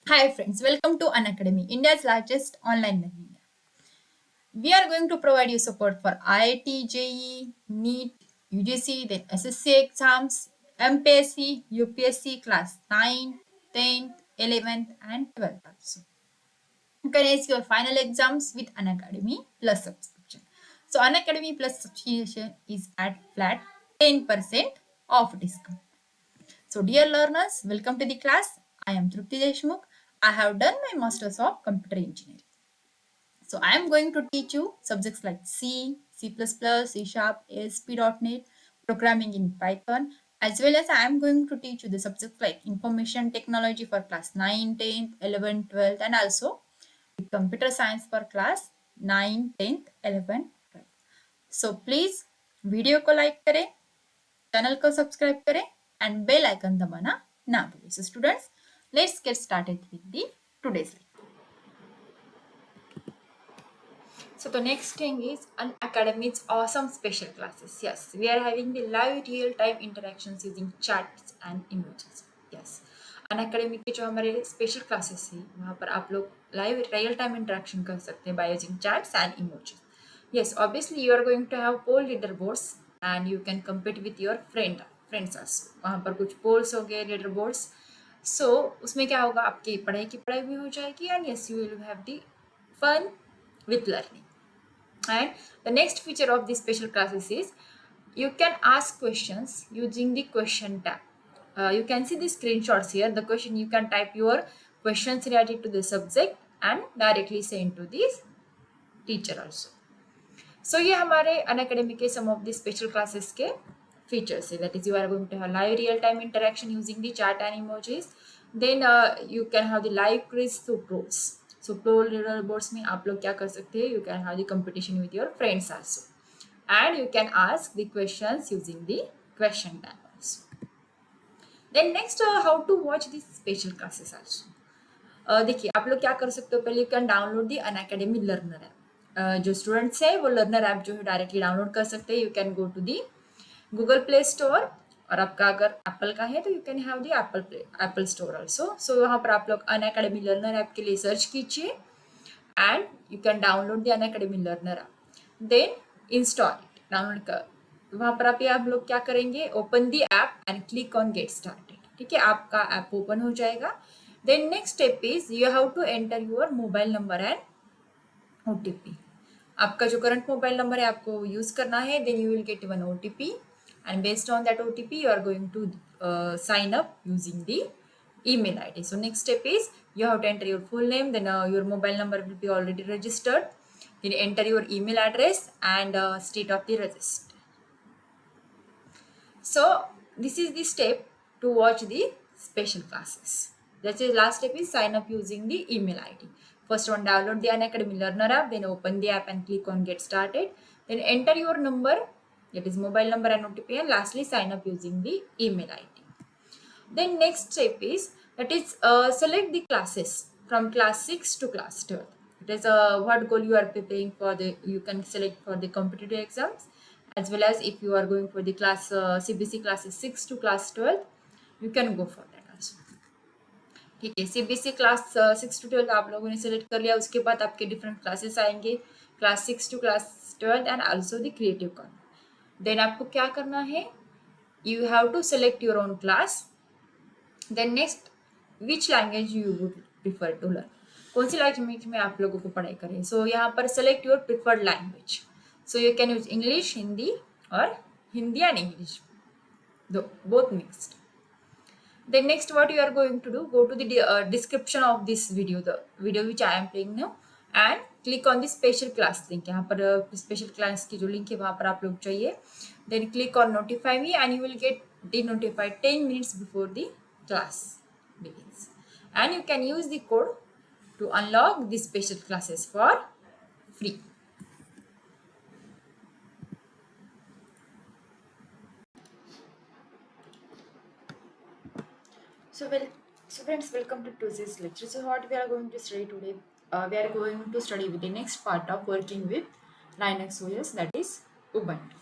Hi friends, welcome to Unacademy, India's largest online learning app. We are going to provide you support for IIT, JEE, NEET, UGC, then SSC exams, MPSC, UPSC class 9, 10th, 11th and 12th also. You can ace your final exams with Unacademy Plus subscription. So Unacademy Plus subscription is at flat 10% off discount. So, dear learners, welcome to the class. I am Trupti Deshmukh. I have done my Masters of Computer Engineering. So, I am going to teach you subjects like C, C++, C Sharp, ASP.NET, programming in Python, as well as I am going to teach you the subjects like information technology for class 9, 10th, 11th, 12th, and also computer science for class 9, 10th, 11th, 12th. So, please video को like करें, channel को subscribe करें and bell icon दबाना ना भूलें. So students, let's get started with the today's lecture. So the next thing is Unacademy's awesome special classes. Yes, we are having the live real-time interactions using chats and emojis. Yes, Unacademy के जो हमारे special classes है वहाँ पर आप लोग live real time interaction कर सकते हैं by using chats and emojis. Yes, obviously you are going to have poll leaderboards and you can compete with your friends also. वहाँ पर कुछ polls हो गए leaderboards. So उसमें क्या होगा, आपकी पढ़ाई की पढ़ाई भी हो जाएगी and yes you will have the fun with learning. And the next feature of these special classes is you can ask questions using the question tab. You can see the screenshots here. The question, you can type your questions related to the subject and directly send to the teacher also. So ये हमारे Unacademy के some of the special classes के features है. That is, you are going to have live real time interaction using the chat and emojis. Then you can have the live quiz through pros. So pro leaderboards में आप लोग क्या कर सकते हैं? You can have the competition with your friends also, and you can ask the questions using the question tab also. Then next, how to watch these special classes also. देखिए आप लोग क्या कर सकते हो, पहले you can download the Unacademy learner app. जो students है वो लर्नर ऐप जो है डायरेक्टली डाउनलोड कर सकते हैं. You can go to the Google Play Store, और आपका अगर एप्पल का है तो you can have the Apple store also. So वहाँ पर आप लोग अनअकैडमी लर्नर ऐप के लिए सर्च कीजिए and you can download the Unacademy learner app. Then install it, download कर. वहाँ पर आप लोग क्या करेंगे, open the app and click on get started. ठीक है, आपका ऐप ओपन हो जाएगा. Then next step is you have to enter your mobile number and OTP. आपका जो करंट मोबाइल नंबर है आपको यूज करना है. then you will get one OTP and based on that OTP you are going to sign up using the email ID. So next step is you have to enter your full name, then your mobile number will be already registered. Then enter your email address and state of the register. So this is the step to watch the special classes. That's the last step is sign up using the email ID. First one, download the Unacademy Learner app, then open the app and click on get started. Then enter your number, that is mobile number and OTP, and lastly sign up using the email ID. Then next step is that is select the classes from class 6 to class 12. It is what goal you are preparing for. The you can select for the competitive exams, as well as if you are going for the class CBC classes 6 to class 12, you can go for that also. ठीक है, CBC class 6 to 12 आप लोगों ने select कर लिया. उसके बाद आपके डिफरेंट क्लासेस आएंगे, class 6 to class 12 and also the creative corner. Then आपको क्या करना है, you have to select your own class. Then next, which language you would prefer to learn, कौन सी लैंग्वेज में आप लोगों को पढ़ाई करें. सो यहाँ पर select your preferred language. So you can use English, Hindi, और Hindi and English, both mixed. Then next what you are going to do, go to the description of this video, the video which I am playing now, and click on the special class link. यहाँ पर special class की जो link है वहाँ पर आप लोग चाहिए. Then click on notify me and you will get denotified 10 minutes before the class begins. And you can use the code to unlock the special classes for free. So friends, welcome to today's lecture. So what we are going to study today, we are going to study with the next part of working with Linux OS, that is Ubuntu.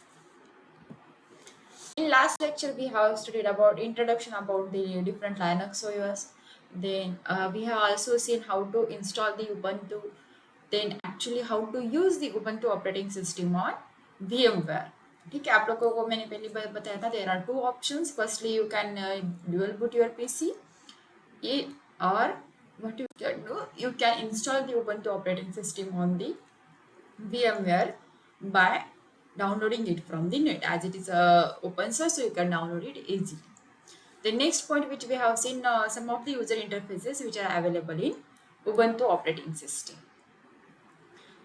In last lecture we have studied about introduction about the different Linux OS. Then we have also seen how to install the Ubuntu, then actually how to use the Ubuntu operating system on VMware. ठीक है, आप लोगों को मैंने पहले बताया था there are two options. Firstly you can dual boot your PC, or what you can do, you can install the Ubuntu operating system on the VMware by downloading it from the net, as it is open source, so you can download it easily. The next point which we have seen some of the user interfaces which are available in Ubuntu operating system.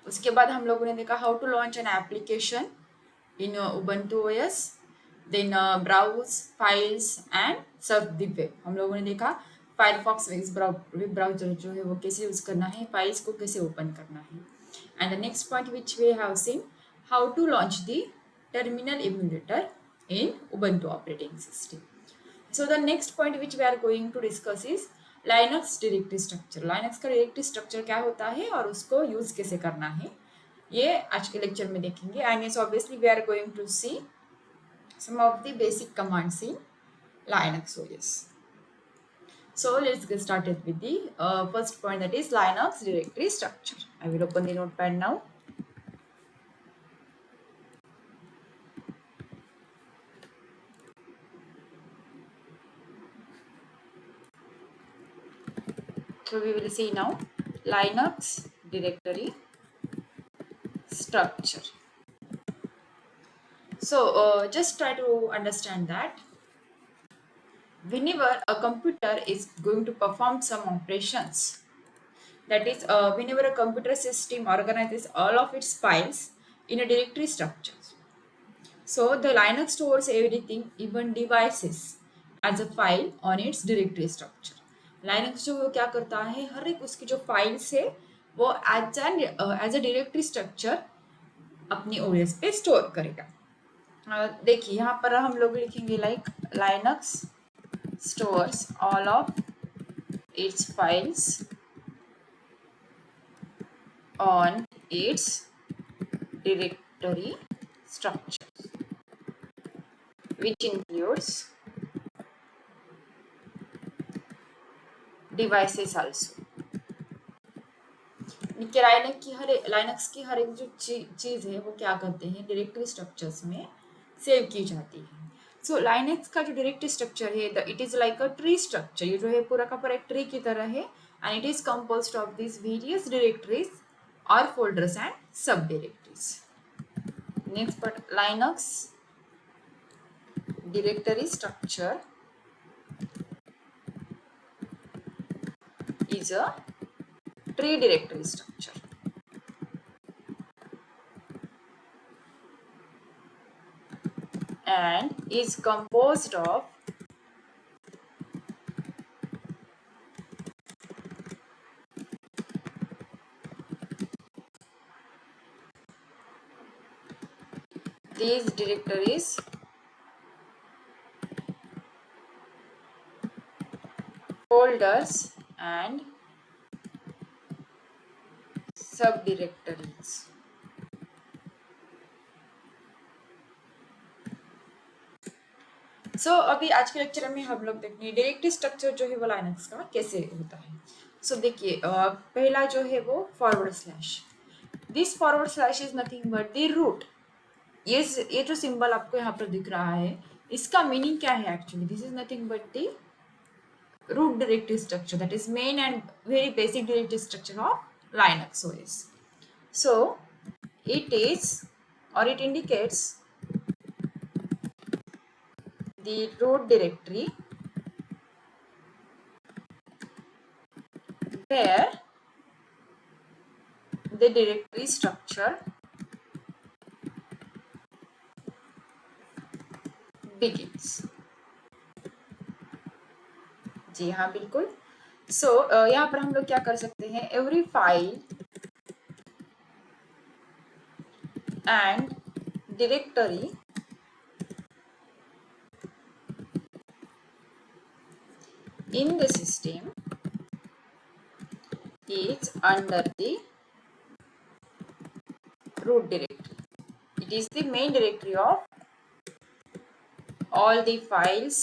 उसके बाद हम लोगों ने देखा how to launch an application in Ubuntu OS, then browse files and surf the web. हम लोगों ने देखा Firefox वेब ब्राउजर जो है वो कैसे यूज करना है, फाइल्स को कैसे ओपन करना है. And the next point which we have seen how to launch the terminal emulator in Ubuntu operating system. So the next point which we are going to discuss is Linux directory structure. Linux का directory structure क्या होता है और उसको use कैसे करना है, ये आज के लेक्चर में देखेंगे. And yes, obviously we are going to see some of the basic commands in Linux OS. So let's get started with the first point, that is Linux directory structure. I will open the notepad now. So we will see now Linux directory structure. So just try to understand that whenever a computer is going to perform some operations, that is whenever a computer system organizes all of its files in a directory structure, so the Linux stores everything, even devices, as a file on its directory structure. Linux जो वो क्या करता है, हर एक उसकी जो files है वो एज अ डायरेक्टरी स्ट्रक्चर अपनी ओएस पे स्टोर करेगा. देखिए यहाँ पर हम लोग लिखेंगे like Linux stores all of its files on its directory structure, which includes devices also. Linux की हर एक जो चीज है वो क्या करते हैं, डायरेक्टरी स्ट्रक्चर्स में सेव की जाती है. सो लाइनक्स का जो डायरेक्टरी स्ट्रक्चर है it is like a tree structure. ये जो है पूरा का पूरा एक ट्री की तरह है, and it is composed of this various directories और फोल्डर्स एंड सब directories. Next part, Linux directory structure is a tree directory structure. And is composed of these directories folders and subdirectories. सो अभी आज के lecture में हम लोग देखेंगे directory structure जो है वो लाइनक्स का कैसे होता है. सो देखिए पहला जो है वो forward slash. This forward slash is nothing but the root. ये जो सिंबल आपको यहाँ पर दिख रहा है इसका मीनिंग क्या है actually, this is nothing but the root directory structure, that is main and very basic directory structure of Linux OS. So it is, or it indicates the root directory where the directory structure begins. जी हाँ बिल्कुल. सो यहाँ पर हम लोग क्या कर सकते हैं, every file and directory in the system is under the root directory. It is the main directory of all the files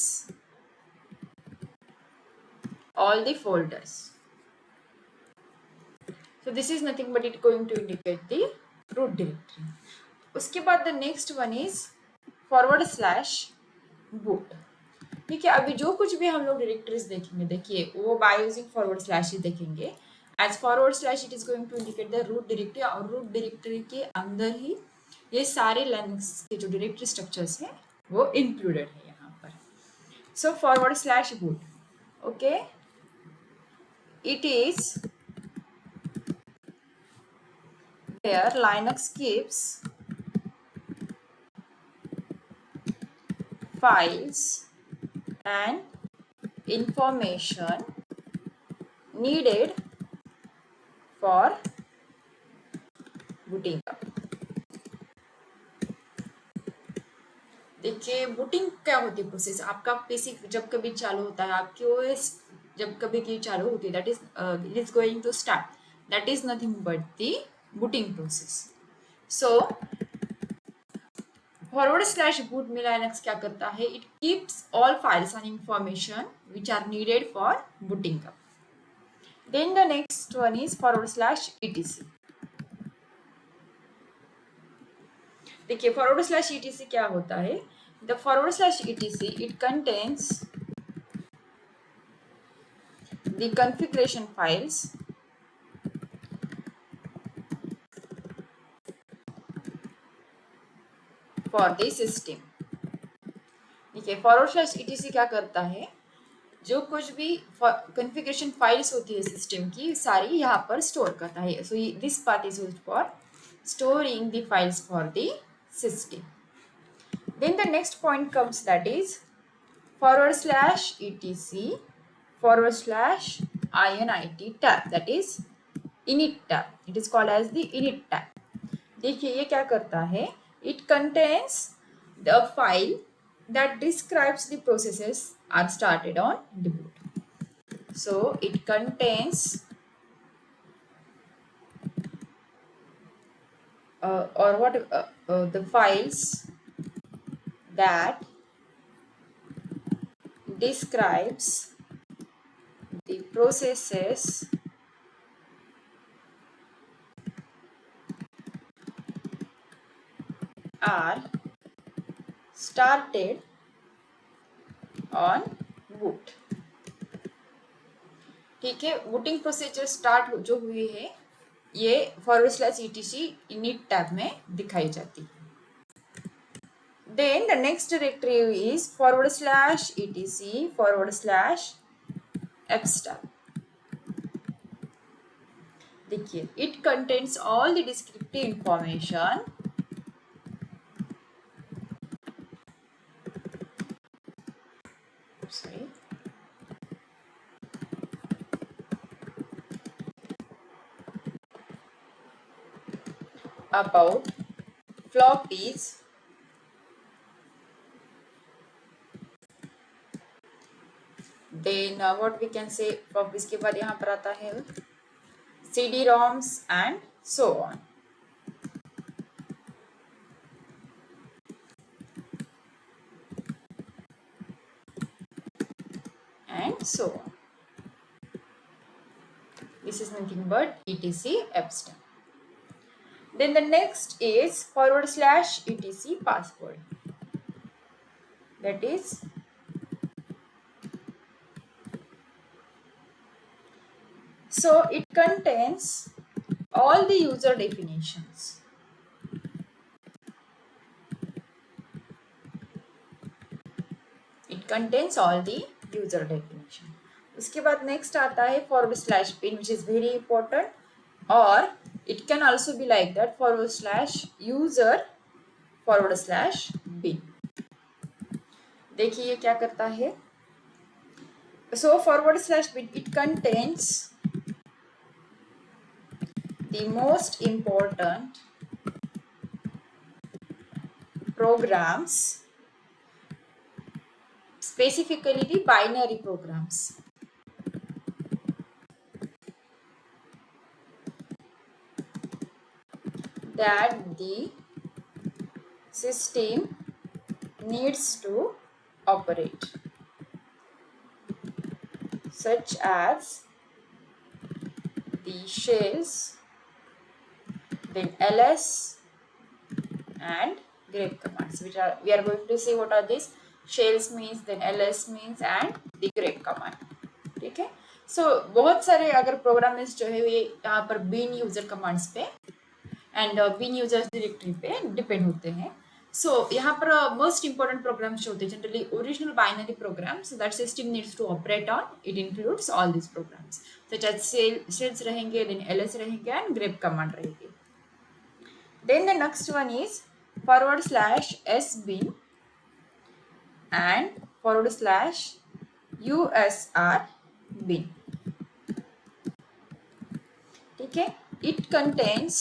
all the folders. So this is nothing but it going to indicate the root directory. उसके बाद the next one is /boot. ठीक है, अभी जो कुछ भी हम लोग डायरेक्टरीज देखेंगे, देखिए वो बाय यूजिंग // ही देखेंगे. As // it is going to indicate the root directory, और रूट डायरेक्टरी के अंदर ही ये सारे लिनक्स के जो डायरेक्टरी स्ट्रक्चर्स हैं वो इंक्लूडेड है यहाँ पर. सो /boot, okay, it is where Linux keeps files and information needed for booting up. देखिए बूटिंग क्या होती है प्रोसेस, आपका पीसी जब कभी चालू होता है, आपकी ओएस जब कभी की चालू होती है, that is it is going to start, that is nothing but the booting process. So /boot में Linux क्या करता है, it keeps all files and information which are needed for booting up. Then the next one is /etc. देखिए /etc क्या होता है, the /etc it contains the configuration files for the system. देखिए /etc क्या करता है, जो कुछ भी कॉन्फ़िगरेशन फाइल्स होती है सिस्टम की सारी यहाँ पर स्टोर करता है. So this part is used for storing the files for the system. Then the next point comes, that is /etc /init tab, that is init tab. It is called as the init tab. देखिए ये क्या करता है, it contains the file that describes the processes are started on the boot. So it contains the files that describes the processes are started on boot. ठीक है, booting procedure start जो हुई है ये /etc init टैब में दिखाई जाती है. Then the next directory is /etc /fstab. देखिए it contains all the descriptive information about floppies then what we can say, floppies के बाद यहाँ पर आता है CD-ROMs and so on. And so on. This is nothing but etc fstab. Then the next is /etc password. That is so it contains all the user definitions. It contains all the user definition. उसके बाद next आता है /bin, which is very important, or it can also be like that /user /bin. देखिए ये क्या करता है, so /bin it contains the most important programs, specifically the binary programs. That the system needs to operate. such as the shells, then ls and grep commands, which are we are going to see what are these. Shells means, then ls means and the grep command. ठीक है. सो बहुत सारे अगर programmes जो है ये यहाँ पर बीन यूजर कमांड्स पे एंड बीन यूजर्स डायरेक्टरी पे डिपेंड होते हैं. सो यहाँ पर मोस्ट इंपॉर्टेंट प्रोग्राम्स जो होते हैं generally original binary programs that system needs to operate on, it includes all this programs such as shells रहेंगे, देन एलएस रहेंगे एंड ग्रेप कमांड रहेगी. Then the next one is /sbin and /usr bin. ठीक है. It contains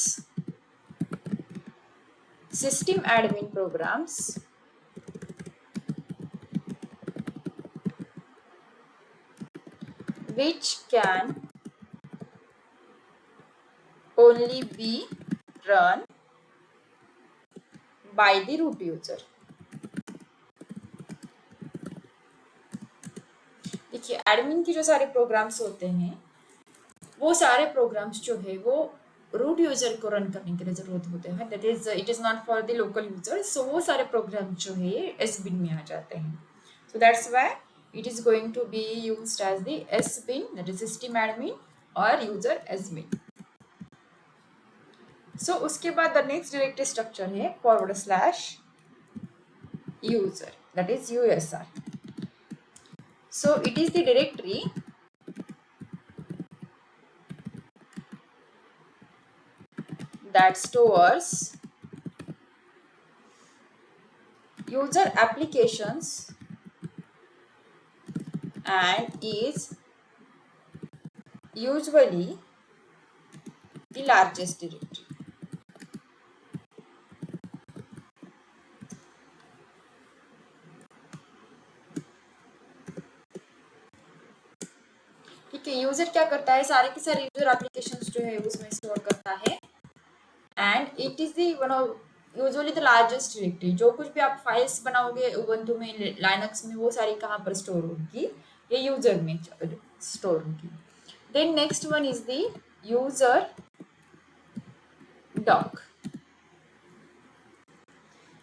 system admin programs which can only be run by the root user. देखिए admin की जो सारे programmes होते हैं वो सारे प्रोग्राम्स जो है वो रूट यूजर को रन करने के लिए जरूरत होते हैं. That is it is not for the local user. So वो सारे प्रोग्राम जो है एसबिन में आ जाते हैं. So that's why it is going to be used as the sbin, that is system admin और यूजर एसबिन. सो उसके बाद द नेक्स्ट डायरेक्टरी स्ट्रक्चर है /user, that is USR. So it is the directory that stores user applications and is usually the largest directory. ठीक है. User क्या करता है, सारे के सारे यूजर एप्लीकेशंस जो है उसमें स्टोर करता है and it is the one of usually the largest directory. जो कुछ भी आप फाइल्स बनाओगे उबंटू में, लाइनक्स में, वो सारी कहाँ पर स्टोर होगी, ये यूजर में स्टोर होगी. Then next one is the user doc.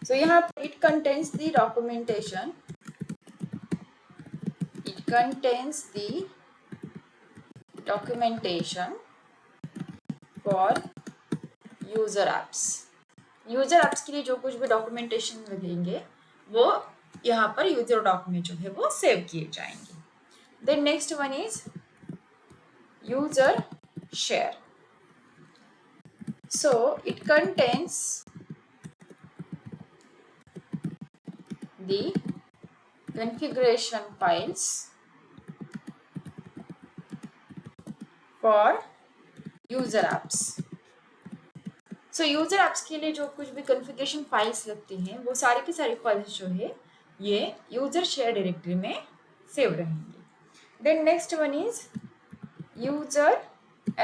So यहाँ पर it contains the documentation. It contains the documentation for user apps. User apps के लिए जो कुछ भी डॉक्यूमेंटेशन लगेंगे वो यहाँ पर यूजर डॉक में जो है वो सेव किए जाएंगे. Then next one is user share. So it contains the configuration files for user apps. So user apps के लिए जो कुछ भी configuration files लगती हैं वो सारी की सारी फाइल्स जो है ये user share directory में सेव रहेंगी. Then next one is user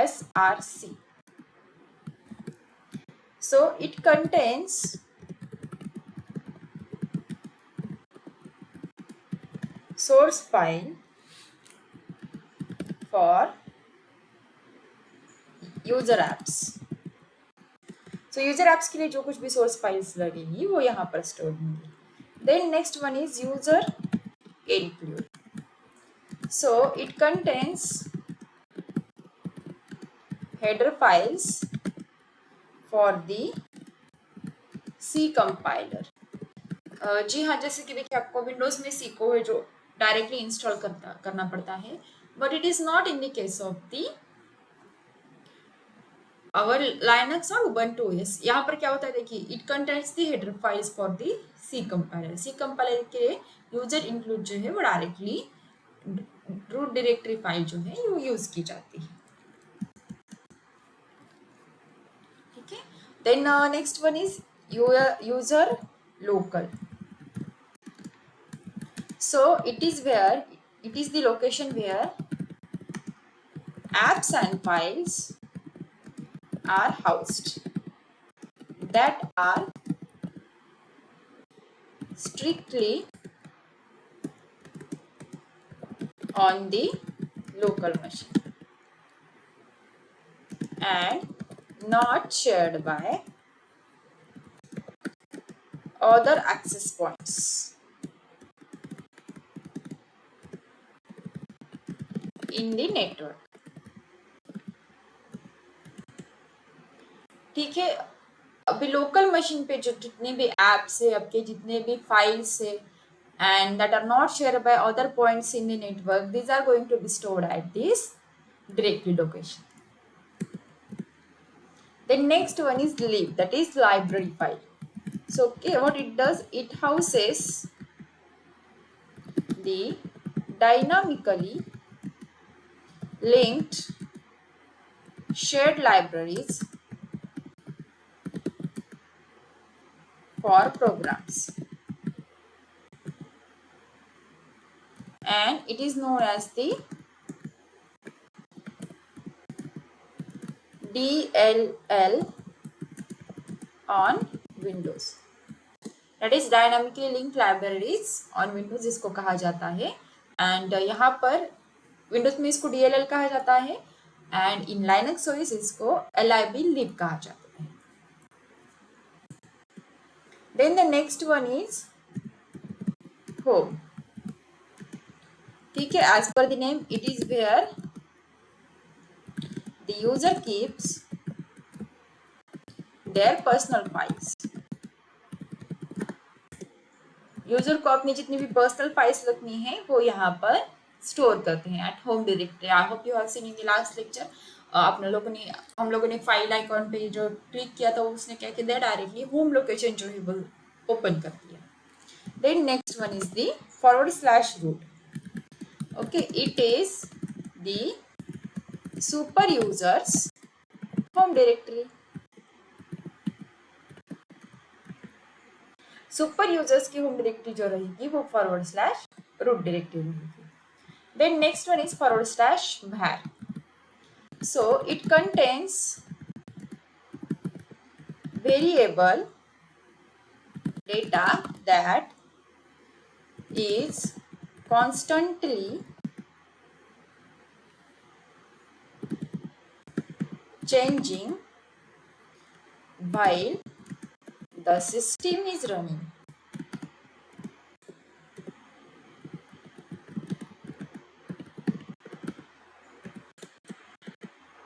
src. So it contains source file for user apps. So user apps के लिए जो कुछ भी source files लगेंगी वो यहाँ पर स्टोर होंगी. Then next one is user include. So it contains header files for the C compiler. जी हाँ, जैसे कि देखिए आपको विंडोज में सी को है जो डायरेक्टली इंस्टॉल करना पड़ता है, but it is not in the case of the our Linux और उबंटू ओएस. यहाँ पर क्या होता है देखिए, it contains the header files for the C compiler. C compiler के लिए यूजर इंक्लूड जो है वो डायरेक्टली रूट डायरेक्टरी फाइल जो है वो यूज की जाती है. ठीक है. Then next one is user local. So it is the location where apps and files are housed that are strictly on the local machine and not shared by other access points in the network. ठीक है, अभी local machine पे जो जितने भी apps है, आपके जितने भी फाइल्स है and that are not shared by other points in the network, these are going to be stored at this directory location. The next one is lib, that is library file. So okay, what it does, it houses the dynamically linked shared libraries for programs, and it is known as the DLL on Windows. That is dynamically linked libraries on Windows जिसको कहा जाता है, and यहाँ पर Windows में इसको DLL कहा जाता है, and in Linux OS इसको lib lib कहा जाता है. Then the next one is home. ठीक है, as per the name, it is where the user keeps their personal files. User को अपनी जितनी भी पर्सनल फाइल्स रखनी है वो यहाँ पर स्टोर करते हैं at home directory. I hope you have seen in the last lecture. हम लोगों ने फाइल आइकॉन पे जो क्लिक किया था उसने क्या किया, डायरेक्टली होम लोकेशन जो है वो ओपन कर दिया. Then next one is the /root. Okay, it is the super user's home directory. Super user's की होम डायरेक्टरी जो रहेगी वो /root डायरेक्टरी रहेगी. Then next one is /var. So it contains variable data that is constantly changing while the system is running.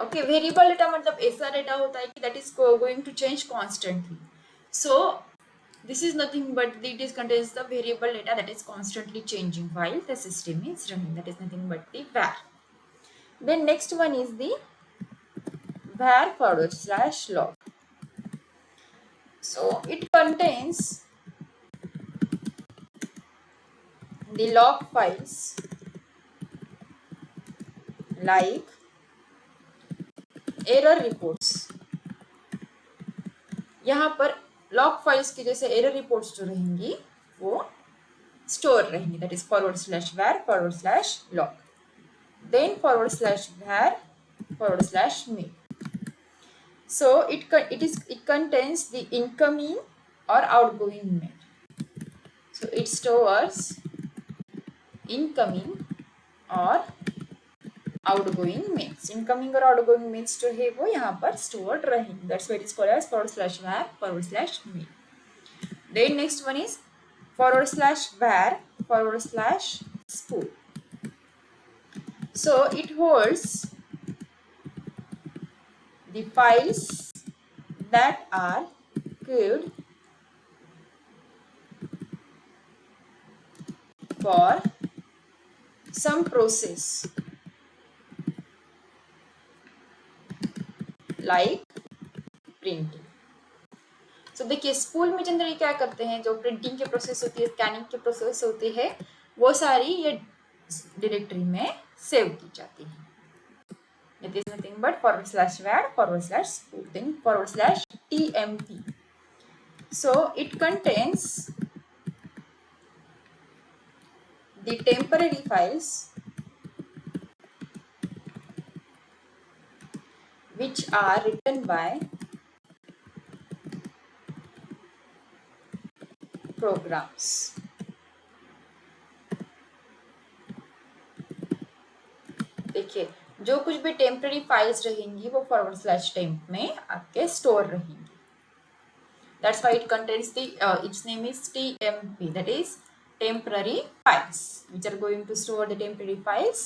Okay, variable data मतलब ऐसा data होता है कि that is going to change constantly. So this is nothing but it contains the variable data that is constantly changing while the system is running. That is nothing but the var. Then next one is the var /log. So it contains the log files like error reports. यहाँ पर log files की जैसे error reports जो रहेंगी वो store रहेंगी. That is /var /log. देन /var /mail. So it contains the incoming or outgoing mail. So it stores incoming or outgoing mails. Incoming और outgoing mails जो है वो यहाँ पर stored रहेंगे. That's why it is called as /var /mail. Then next one is /var /spool. So it holds the files that are queued for some process like printing. So देखिए, spool में generally क्या करते हैं, जो printing की process होती है, scanning की प्रोसेस होती है, वो सारी ये डायरेक्टरी में सेव की जाती है. It is nothing but /var /spool. Then /tmp. So it contains the temporary files which are written by programs. जो कुछ भी टेम्पररी फाइल्स रहेंगी वो /temp में आपके स्टोर रहेंगी. That's why it contains its name is TMP, that is temporary files, which are going to store the temporary files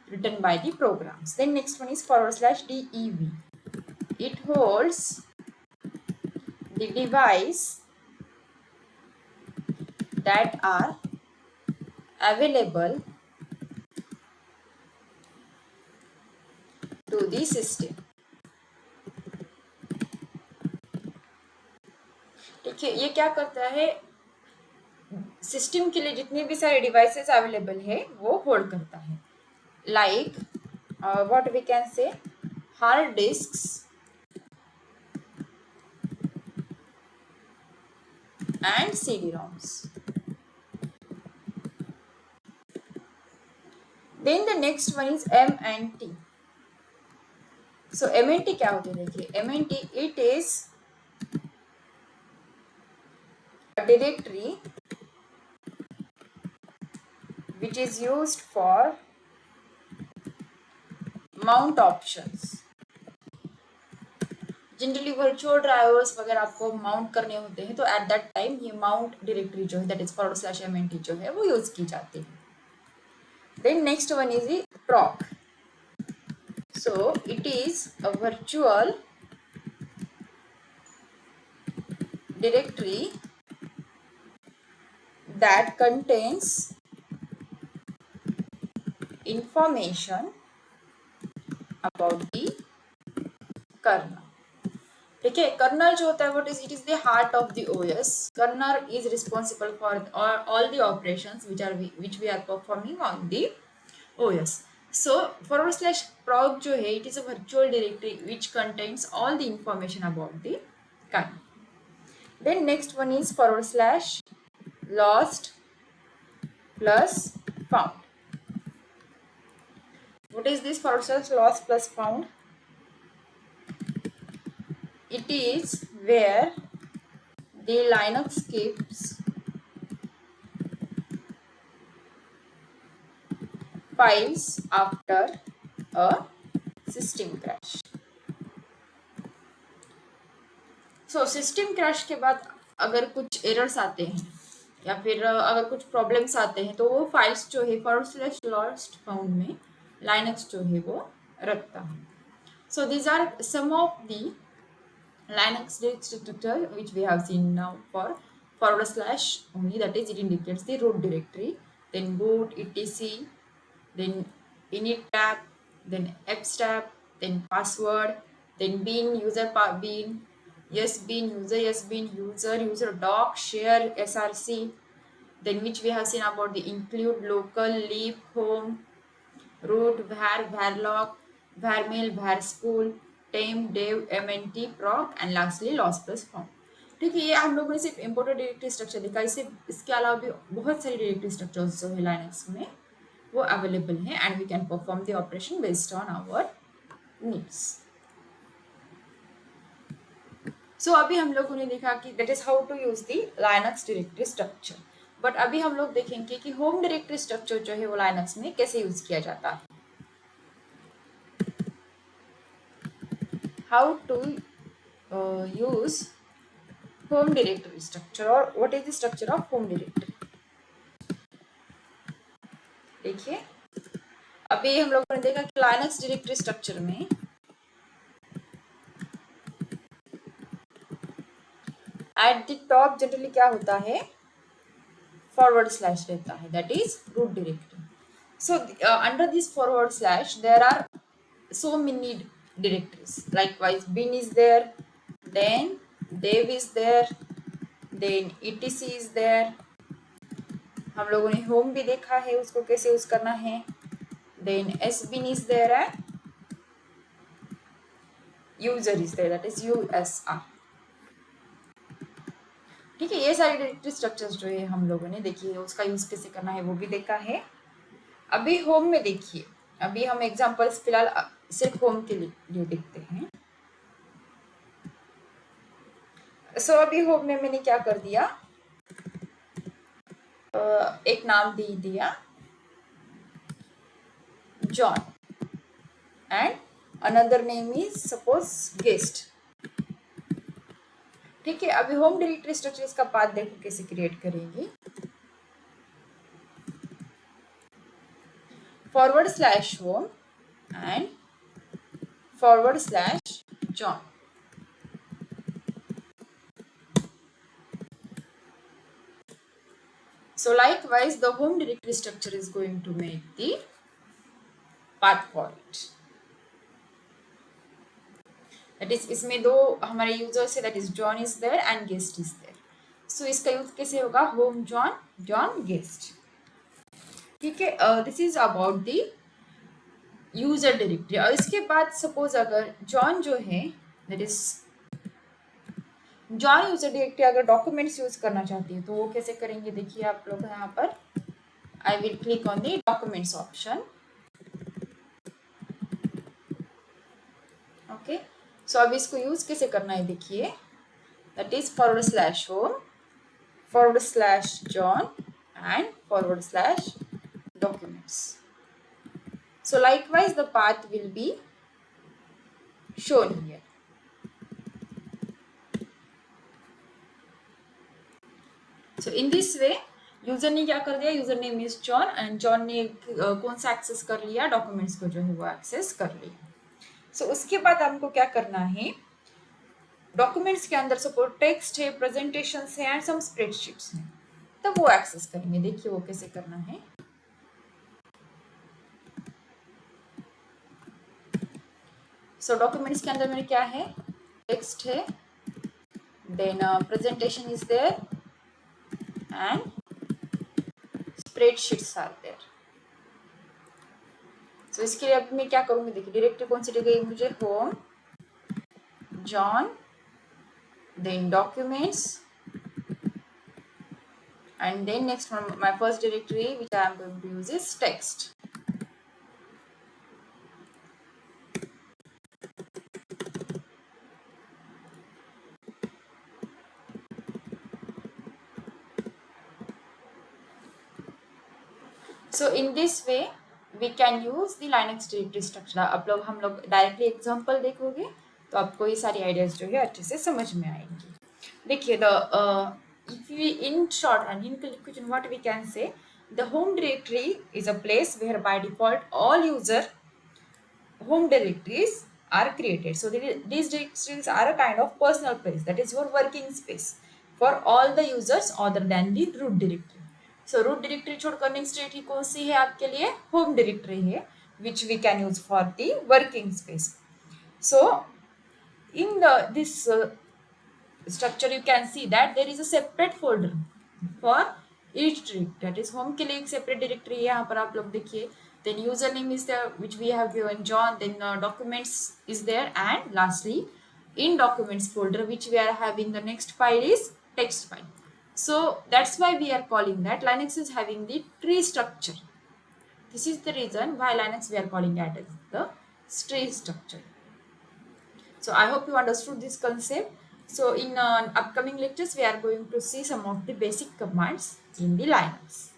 written by the programs. Then next one is /dev. It holds the device that are available to the system. ठीक है, ये क्या करता है, system के लिए जितने भी सारे डिवाइसेस अवेलेबल है वो होल्ड करता है. Like what we can say hard disks and CD-ROMs. Then the next one is M&T. So M&T क्या होते हैं, देखिए M&T it is a directory which is used for mount options. Generally virtual drivers वगैरह आपको mount करने होते हैं तो एट दैट टाइम ये माउंट डायरेक्टरी जो है दैट इज /MNT जो है वो यूज की जाती है. Then next one is proc. So it is a virtual directory that contains information about the kernel. ठीक है, कर्नल जो होता है what is, it is the heart of the OS. Kernel is responsible for all the operations which we are performing on the OS. So /proc जो है it is a virtual directory which contains all the information about the kernel. Then next one is /lost plus found. What is this /lost plus found? It is where the Linux keeps files after a system crash. So system crash के बाद अगर कुछ errors आते हैं या फिर अगर कुछ प्रॉब्लम्स आते हैं तो वो फाइल्स जो है /lost found में Linux जो है वो रखता है. So these are some of the Linux structure which we have seen now for / only, that is it indicates the root directory, then boot, etc, then init tab, then fstab, then password, then bean, user bean, yes bean, user doc, share, src, then which we have seen about the include, local, leave, home, root, varlock, varmail, varspool, temp, dev, mnt, proc and lastly loss plus found. ठीक है, ये हम लोगों ने सिर्फ imported directory structure देखा. इसके अलावा भी बहुत सारी डायरेक्टरी स्ट्रक्चर्स जो है लाइनक्स में वो अवेलेबल है and we can perform the operation based on our needs. So अभी हम लोगों ने देखा कि that is how to use the Linux directory structure. But अभी हम लोग देखेंगे कि होम डायरेक्टरी स्ट्रक्चर जो है वो लाइनक्स में कैसे यूज किया जाता है. How to use home directory structure और what is the structure of home directory. देखिए अभी हम लोगों ने देखा कि लाइनक्स डायरेक्टरी स्ट्रक्चर में एट द टॉप जनरली क्या होता है, / रहता है, that is root directory. So under this / there are so many directories. Likewise bin is there, then dev is there, then etc is there. हम लोगों ने home भी देखा है उसको कैसे यूज करना है. then sbin is there and user is there, that is usr. ठीक है, ये सारी डायरेक्टरी स्ट्रक्चर्स जो है हम लोगों ने देखी है, उसका यूज कैसे करना है वो भी देखा है. अभी होम में देखिए, अभी हम एग्जांपल्स फिलहाल सिर्फ होम के लिए देखते हैं. सो अभी होम में मैंने क्या कर दिया, एक नाम दे दिया John. and another name is suppose guest. ठीक है, अभी होम डायरेक्टरी स्ट्रक्चर इसका पाथ देखो कैसे क्रिएट करेंगे. /home and /John. So likewise the home directory structure is going to make the path for it. That is, इसमें दो हमारे यूजर्स है, that is John is there and guest is there. So इसका use कैसे होगा, home John guest. ठीक है, this is about the user directory. और इसके बाद सपोज अगर जॉन जो है that is John user directory अगर डॉक्यूमेंट्स यूज करना चाहती है तो वो कैसे करेंगे, देखिए आप लोग यहाँ पर. I will click on the documents option. Okay, so अब इसको यूज कैसे करना है, देखिए that is /home /John and /documents. So likewise the path will be shown here. So in this way user ने क्या कर दिया, user name is John and John ने कौन सा एक्सेस कर लिया, डॉक्यूमेंट्स को जो है वो एक्सेस कर लिया. सो उसके बाद हमको क्या करना है, डॉक्यूमेंट्स के अंदर सपोज टेक्स्ट है, प्रेजेंटेशन है एंड सम स्प्रेडशीट्स है, तब वो एक्सेस करेंगे. देखिए वो कैसे करना है. सो डॉक्यूमेंट्स के अंदर मेरे क्या है, टेक्स्ट है, then presentation is there and spreadsheets are there. So इसके लिए अब मैं क्या करूंगी, देखिए डायरेक्टरी कौन सी दी गई मुझे, home John then documents and then next one my first directory which I am going to use is text. So in this way we can use the Linux directory structure. अब लोग हम लोग directly example देखोगे तो आपको ये सारी ideas जो है अच्छे से समझ में आएंगी. देखिए the if we in short and in conclusion what we can say, the home directory is a place where by default all user home directories are created. So these directories are a kind of personal place, that is your working space for all the users other than the root directory. So root directory छोड़कर next directory कौन सी है आपके लिए, home directory है, which we can use for the working space. So in this structure you can see that there is a separate folder for each directory. That is home के लिए एक separate directory है, यहाँ पर आप लोग देखिए. Then username is there which we have given John. Then documents is there, and lastly in documents folder which we are having the next file is text file. So that's why we are calling that Linux is having the tree structure. This is the reason why Linux we are calling it as the tree structure. So I hope you understood this concept. So in upcoming lectures we are going to see some of the basic commands in the Linux.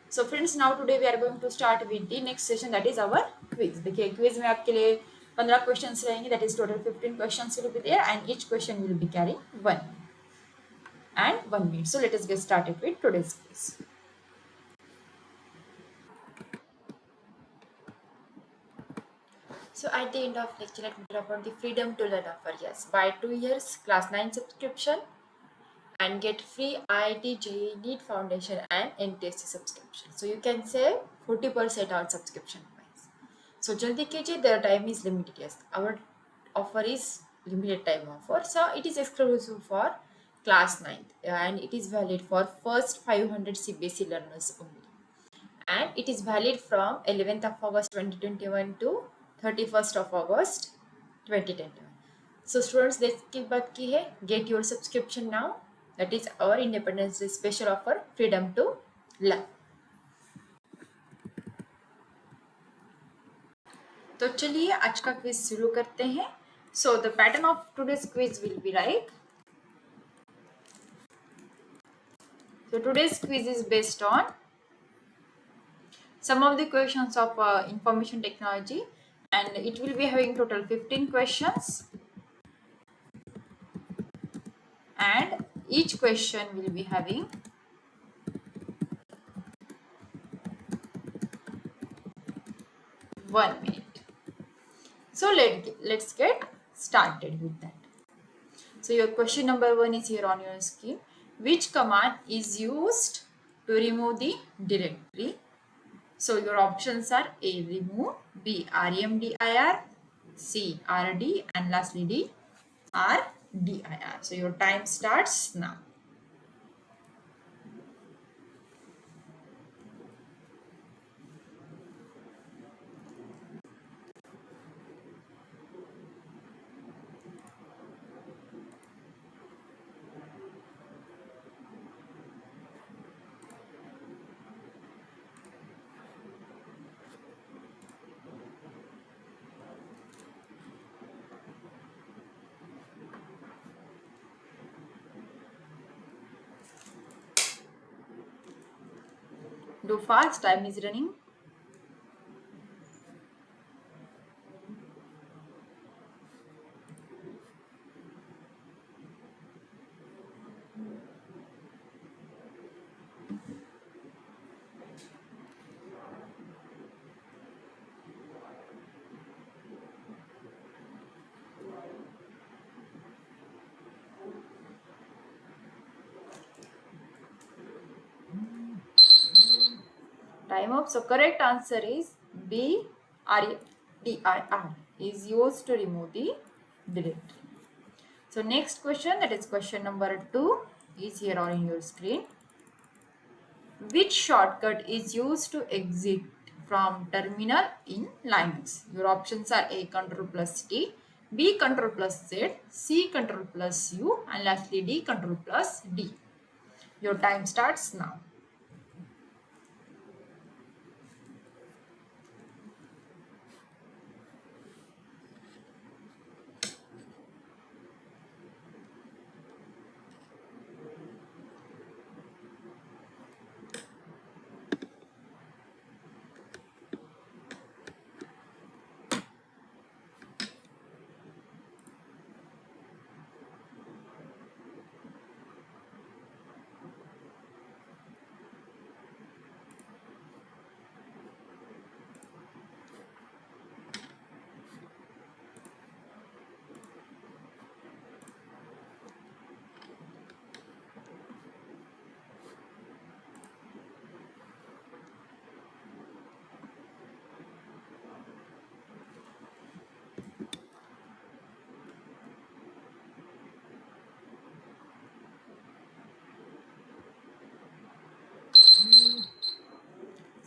So friends, now today we are going to start with the next session, that is our quiz. देखिए quiz में आपके लिए 15 questions रहेंगे, that is total 15 questions will be there and each question will be carrying 1 and 1 minute. So let us get started with today's quiz. So at the end of lecture, let me talk about the Freedom to Learn offer. Yes, buy 2 years class 9 subscription and get free IIT JEE NEET Foundation and NTSC subscription. So you can save 40% on subscription price. So jaldi कीजिए, the time is limited. Yes, our offer is limited time offer. So it is exclusive for class 9th and it is valid for first 500 CBSE learners only. And it is valid from 11th of August 2021 to 31st of August 2021. So students, देखिए बात की है, get your subscription now. That is our Independence Day special offer, Freedom to Learn. तो चलिए आज का quiz शुरू करते हैं. So the pattern of today's quiz will be like. So today's quiz is based on some of the questions of information technology and it will be having total 15 questions, and each question will be having 1 minute. So let's get started with that. So your question number 1 is here on your screen. Which command is used to remove the directory? So your options are A, remove, B, remdir, C, rd, and lastly D, rdir. So your time starts now. Do fast, time is running. Time up. So correct answer is B, RDIR is used to remove the directory. So next question, that is question number 2, is here on your screen. Which shortcut is used to exit from terminal in Linux? Your options are A, Ctrl plus T, B, Ctrl plus Z, C, Ctrl plus U, and lastly D, Ctrl plus D. Your time starts now.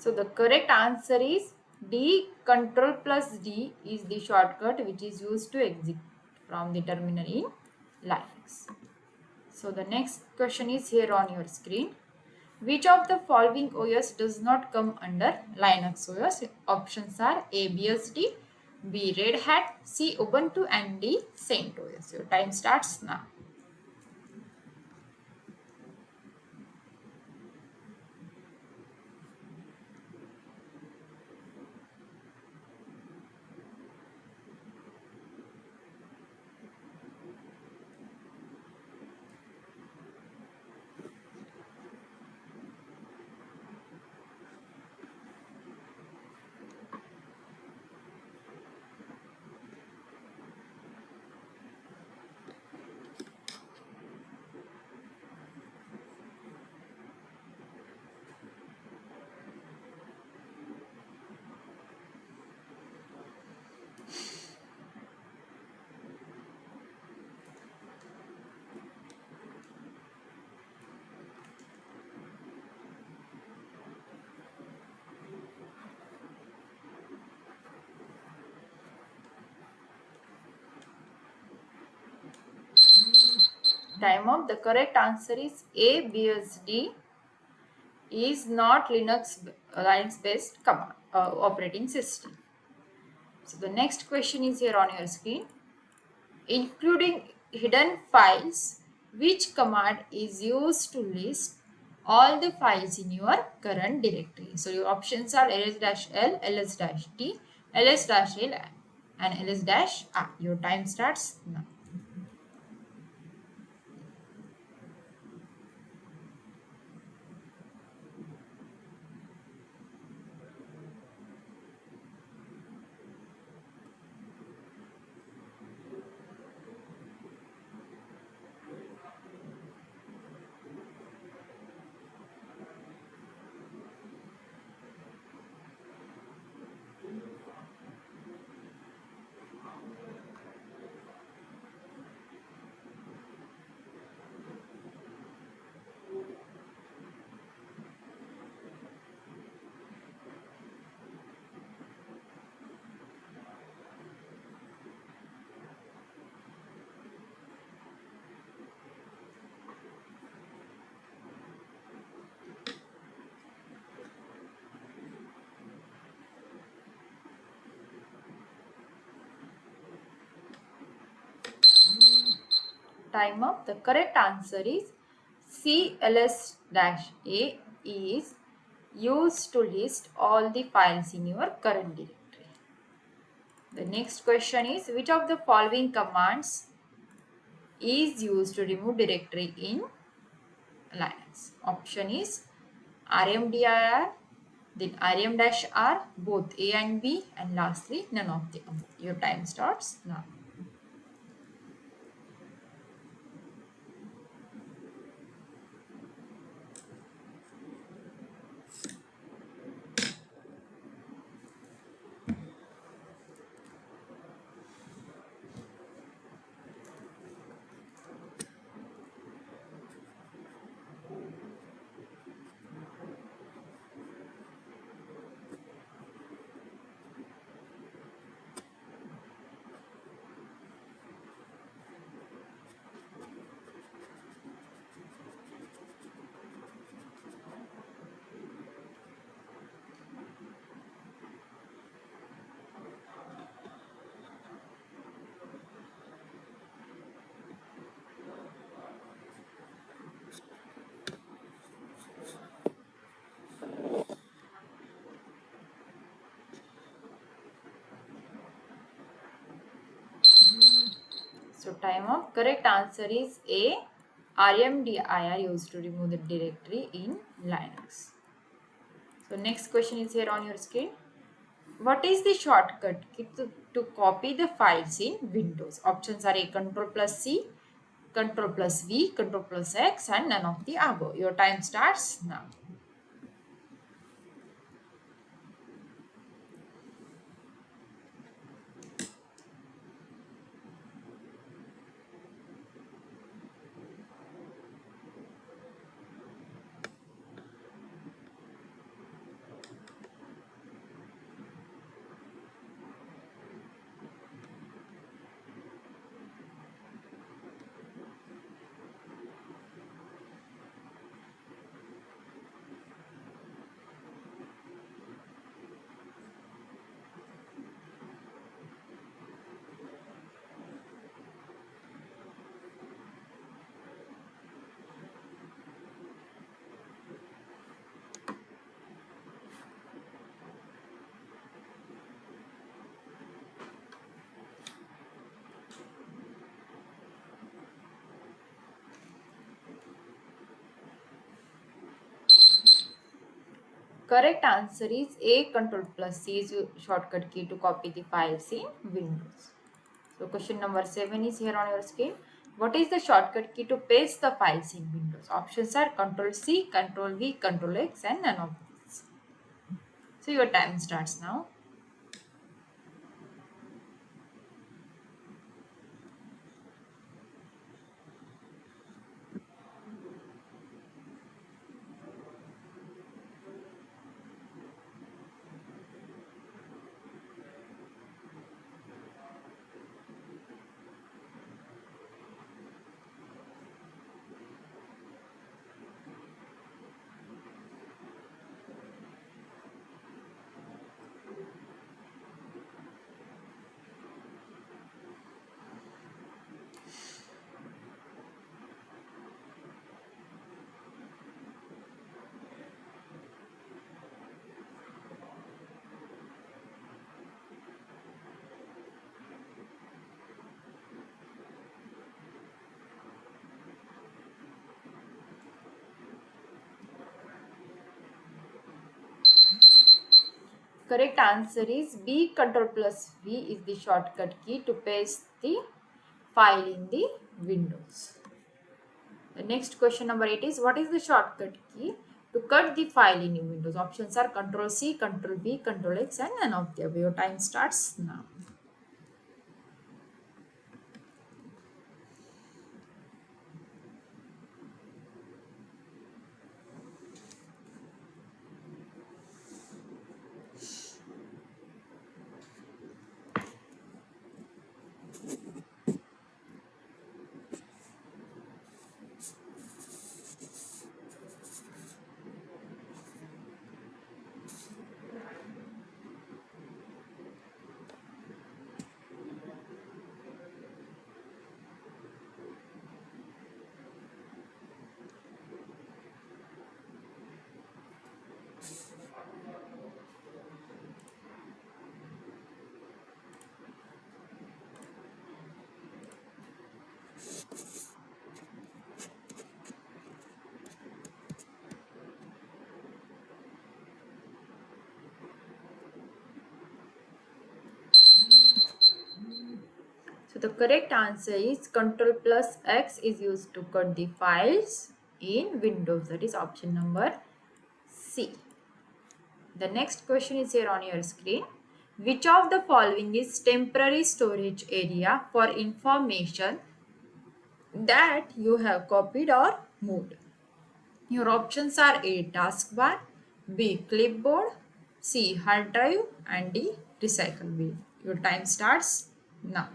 So the correct answer is D, Ctrl plus D is the shortcut which is used to exit from the terminal in Linux. So the next question is here on your screen. Which of the following OS does not come under Linux OS? Options are A, BSD, B, Red Hat, C, Ubuntu, and D, CentOS. Your time starts now. Time up. The correct answer is A, BSD is not Linux based operating system. So the next question is here on your screen. Including hidden files, which command is used to list all the files in your current directory? So your options are ls-l, ls-t, ls dash l and ls dash r. Your time starts now. Time up. The correct answer is CLS-A is used to list all the files in your current directory. The next question is, which of the following commands is used to remove directory in Linux? Option is rmdir, then rm-r, both A and B, and lastly none of the above. Your time starts now. So time up. Correct answer is A. RMDIR used to remove the directory in Linux. So next question is here on your screen. What is the shortcut key to copy the files in Windows? Options are A, Control plus C, Control plus V, Control plus X, and none of the above. Your time starts now. Correct answer is A. Control plus C is your shortcut key to copy the files in Windows. So question number 7 is here on your screen. What is the shortcut key to paste the files in Windows? Options are Control C, Control V, Control X, and none of these. So your time starts now. correct answer is B. Control plus V is the shortcut key to paste the file in the Windows. The next question number 8 is what is the shortcut key to cut the file in Windows? Options are Control C, Control V, Control X, and none of the above. Your time starts now. So the correct answer is Control plus X is used to cut the files in Windows. That is option number C. The next question is here on your screen. Which of the following is temporary storage area for information that you have copied or moved? Your options are A. Taskbar, B. Clipboard, C. Hard drive, and D. Recycle bin. Your time starts now.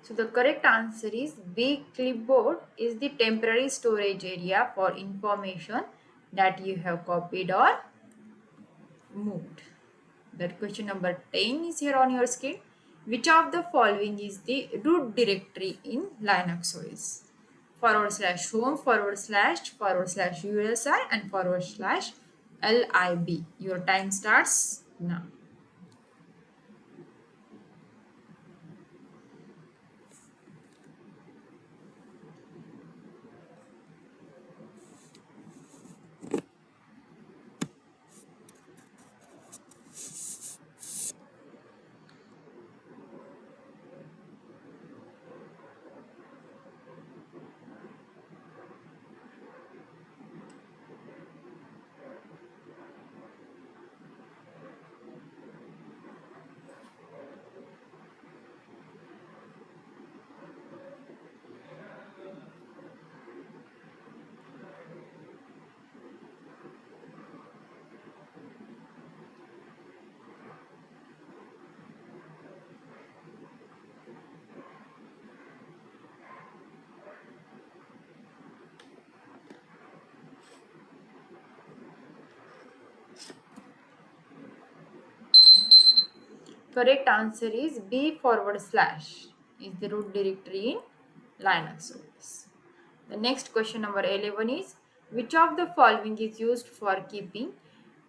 So the correct answer is B. Clipboard is the temporary storage area for information that you have copied or moved. That question number 10 is here on your screen. Which of the following is the root directory in Linux OS? /home, //USI, and /lib. Your time starts now. Correct answer is B / is the root directory in Linux OS. The next question number 11 is which of the following is used for keeping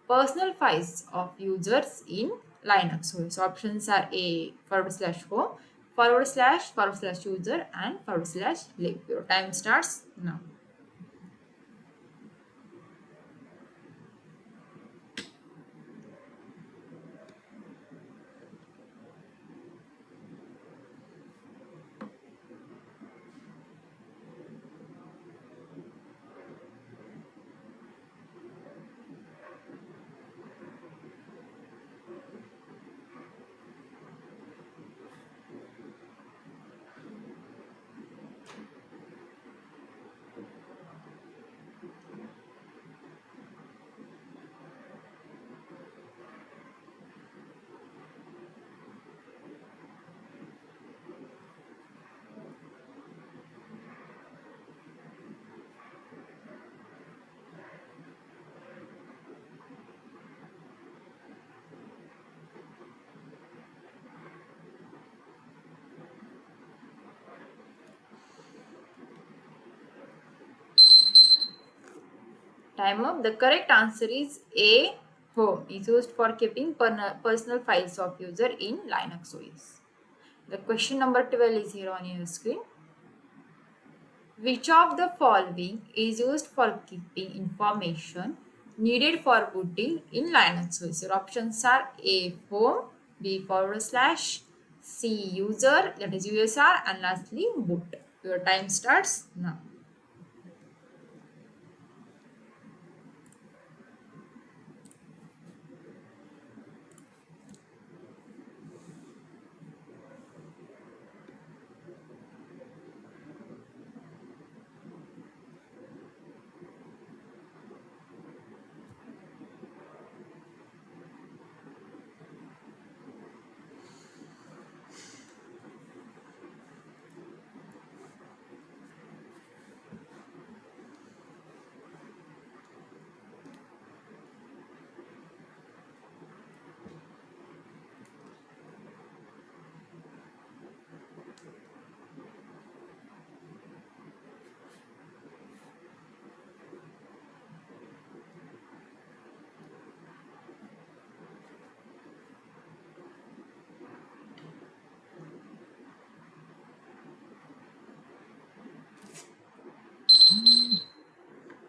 personal files of users in Linux OS? Options are A /home, //user, and /lib. Your time starts now. Time up. The correct answer is A. Home is used for keeping personal files of user in Linux OS. The question number 12 is here on your screen. Which of the following is used for keeping information needed for booting in Linux OS? Your options are A. Home, B. Forward slash, C. User, that is USR, and lastly boot. Your time starts now.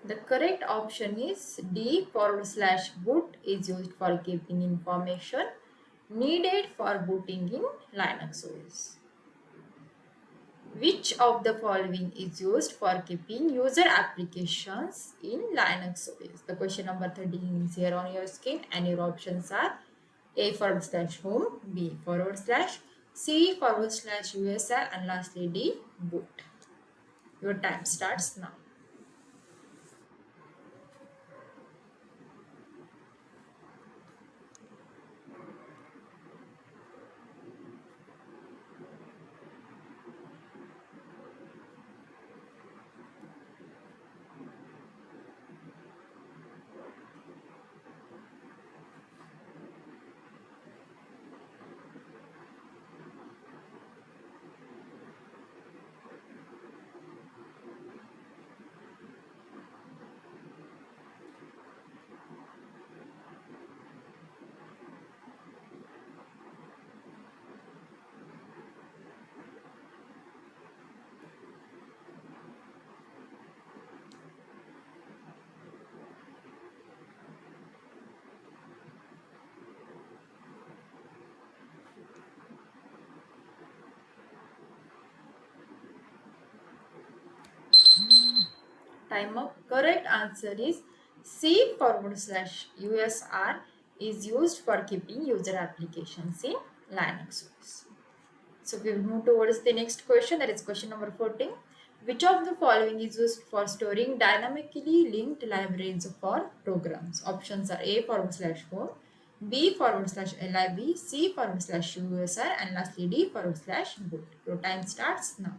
The correct option is D. Forward slash boot is used for keeping information needed for booting in Linux OS. Which of the following is used for keeping user applications in Linux OS? The question number 13 is here on your screen, and your options are A forward slash home, B forward slash, C forward slash USR, and lastly D boot. Your time starts now. Time up. Correct answer is C forward slash USR is used for keeping user applications in Linux OS. So we will move towards the next question, that is question number 14. Which of the following is used for storing dynamically linked libraries for programs? Options are A forward slash home, B forward slash lib, C forward slash USR, and lastly D forward slash boot. Your time starts now.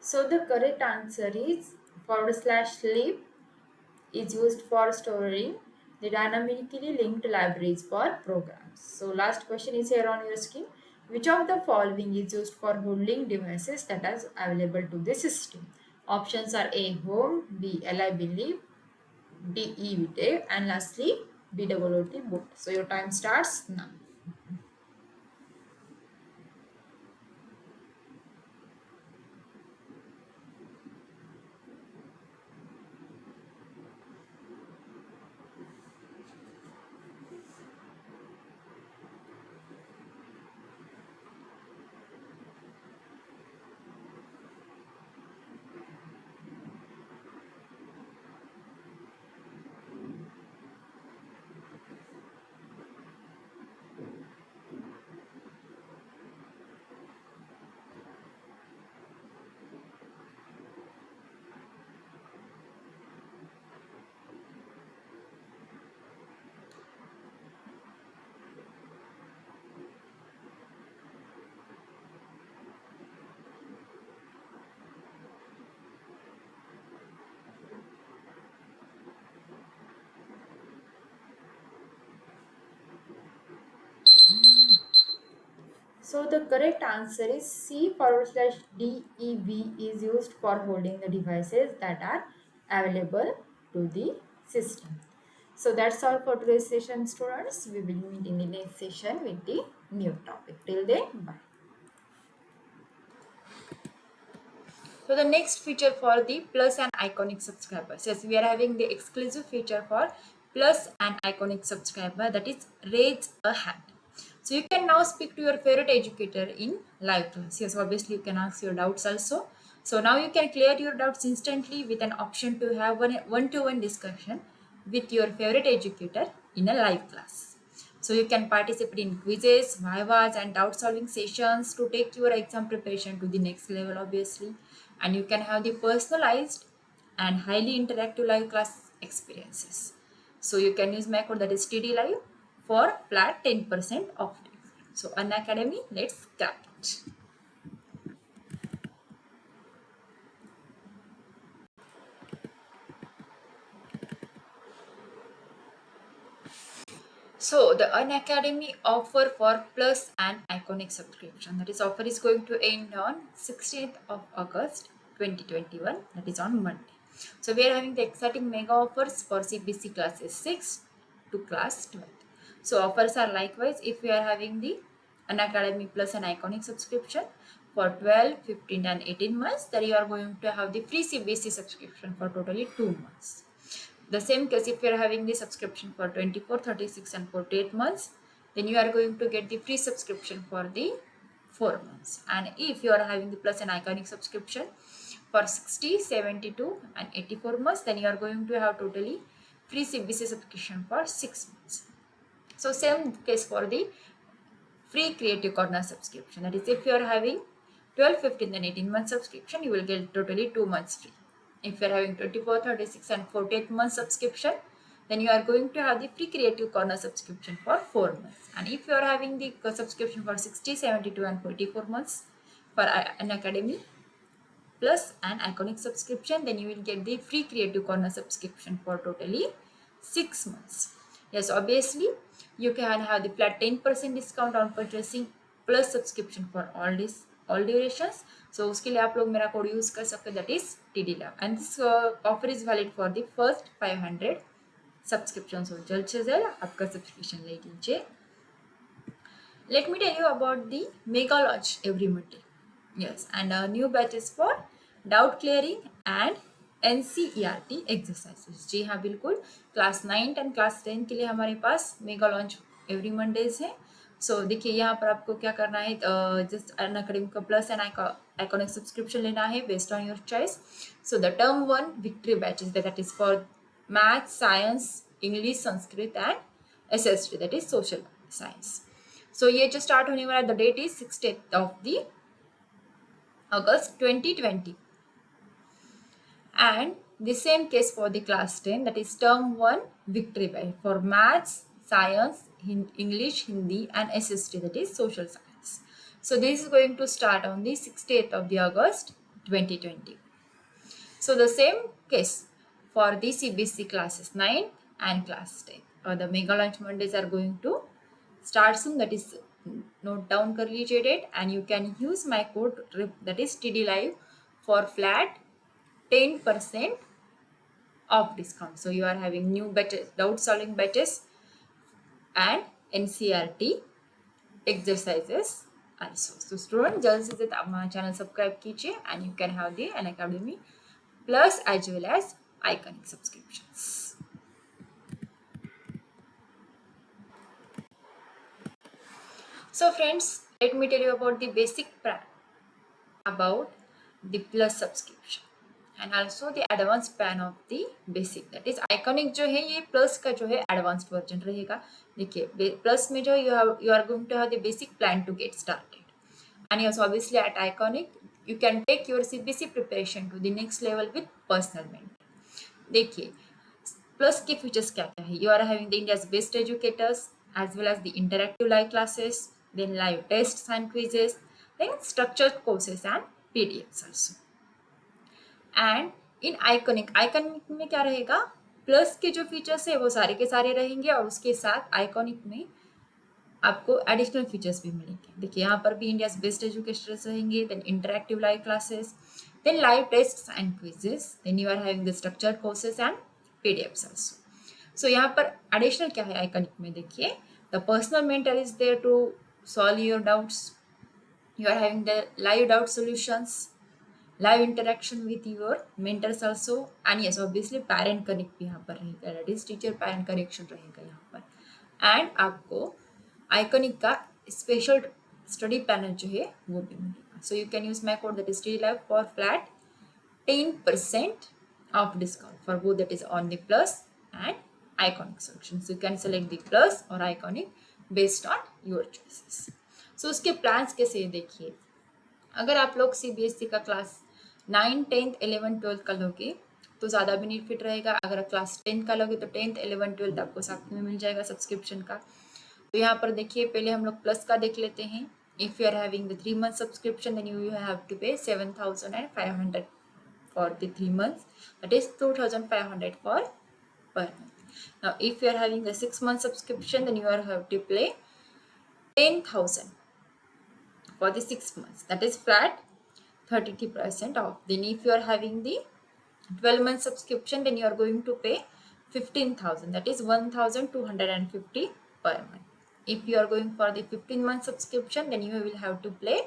So the correct answer is forward slash lib is used for storing the dynamically linked libraries for programs. So last question is here on your screen. Which of the following is used for holding devices that are available to the system? Options are A home, B lib lib, D evt, and lastly BWT boot. So your time starts now. So the correct answer is C/DEV is used for holding the devices that are available to the system. So that's all for today's session, students. We will meet in the next session with the new topic. Till then, bye. So the next feature for the plus and iconic subscribers. Yes, we are having the exclusive feature for plus and iconic subscriber, that is raise a hand. So you can now speak to your favorite educator in live class. Yes, obviously you can ask your doubts also. So now you can clear your doubts instantly with an option to have one-to-one discussion with your favorite educator in a live class. So you can participate in quizzes, vivas, and doubt solving sessions to take your exam preparation to the next level, obviously. And you can have the personalized and highly interactive live class experiences. So you can use my code, that is TD Live, for flat 10% off. So Unacademy, let's crack it. So the Unacademy offer for Plus and Iconic subscription. That is offer is going to end on 16th of August 2021. That is on Monday. So we are having the exciting mega offers for CBC classes 6 to class 12. So offers are likewise if we are having the Unacademy Plus and Iconic subscription for 12, 15 and 18 months, then you are going to have the free CBC subscription for totally 2 months. The same case if you are having the subscription for 24, 36 and 48 months, then you are going to get the free subscription for the 4 months. And if you are having the plus and iconic subscription for 60, 72 and 84 months, then you are going to have totally free CBC subscription for 6 months. So same case for the free Creative Corner subscription. That is, if you are having 12, 15 and 18 month subscription, you will get totally 2 months free. If you are having 24, 36 and 48 month subscription, then you are going to have the free Creative Corner subscription for 4 months. And if you are having the subscription for 60, 72 and 44 months for Unacademy Plus and Iconic subscription, then you will get the free Creative Corner subscription for totally 6 months. Yes, obviously you can have the flat 10% discount on purchasing plus subscription for all durations. So उसके लिए आप लोग मेरा code use कर सकते हैं, that is TDLab, and this offer is valid for the first 500 subscriptions. So जल्द से जल्द आपका subscription ले लीजिए. Let me tell you about the mega launch every Monday. Yes, and new batches for doubt clearing and NCERT exercises. जी हाँ, बिल्कुल class 9 and class 10 के लिए हमारे पास मेगा लॉन्च एवरी मंडेज है. सो देखिए यहाँ पर आपको क्या करना है, जस्ट अनअकैडमी का प्लस एंड आइकॉनिक सब्सक्रिप्शन लेना है based on your choice. So the term 1 victory batches, that is for math, science, English, Sanskrit and SST, that is social science. So ये जो स्टार्ट होने वाला, the date is 16th of the August 2020. And the same case for the class 10, that is term 1 victory batch for maths, science, English, Hindi and SST, that is social science. So this is going to start on the 16th of the August 2020. So the same case for the CBC classes 9 and class 10. The mega launch Mondays are going to start soon, that is note down कर लीजिए date, and you can use my code, that is TD Live, for flat 10% off discount. So you are having new batches, doubt solving batches and NCERT exercises also. So student, जल्द से जल्द आप हमारा channel subscribe कीजिए and you can have the Unacademy Plus as well as Iconic subscriptions. So friends, let me tell you about the basic plan about the plus subscription and also the advanced plan of the basic, that is Iconic जो है ये plus का जो है advanced version रहेगा. देखिए plus में जो you are going to have the basic plan to get started, and yes, obviously at Iconic you can take your CBC preparation to the next level with personal mentor. देखिए plus के features क्या क्या है, you are having the India's best educators as well as the interactive live classes, then live tests and quizzes, then structured courses and PDFs also. And in iconic में क्या रहेगा, plus के जो features है वो सारे के सारे रहेंगे और उसके साथ आइकॉनिक में आपको एडिशनल फीचर्स भी मिलेंगे। देखिए यहाँ पर भी इंडियाज बेस्ट एजुकेशनर्स रहेंगे, then interactive live classes, then live tests and quizzes, then you are having the structured courses and PDFs also. So यहाँ पर एडिशनल क्या है आइकनिक में, देखिए the personal mentor is there to solve your doubts, you are having the live doubt solutions, live interaction with your mentors also, and yes obviously parent connect भी यहाँ पर रहेगा, that is teacher parent connection रहेगा यहाँ पर। And आपको iconic का special study panel जो है वो भी मिलेगा। सो you can use my code that is study live for flat 10% of discount for both, that is on the plus and iconic solutions. You can select the plus or iconic based on your choices. So उसके plans कैसे है देखिए, अगर आप लोग CBSE का class 9, 10th, 11th, 12th का लोगे तो ज़्यादा बेनिफिट रहेगा। अगर आप क्लास 10 का लोगे तो 10th, 11th, 12th आपको साथ में मिल जाएगा सब्सक्रिप्शन का। तो यहाँ पर देखिए पहले हम लोग प्लस का देख लेते हैं। If you are having the 3 month subscription then you have to pay 7,500 for the 3 months, that is 2,500 for per month. Now if you are having a 6 month subscription then you are have to pay 10,000 for the 6 months, that is flat 33% off. Then if you are having the 12 month subscription then you are going to pay 15,000, that is 1,250 per month. If you are going for the 15 month subscription then you will have to pay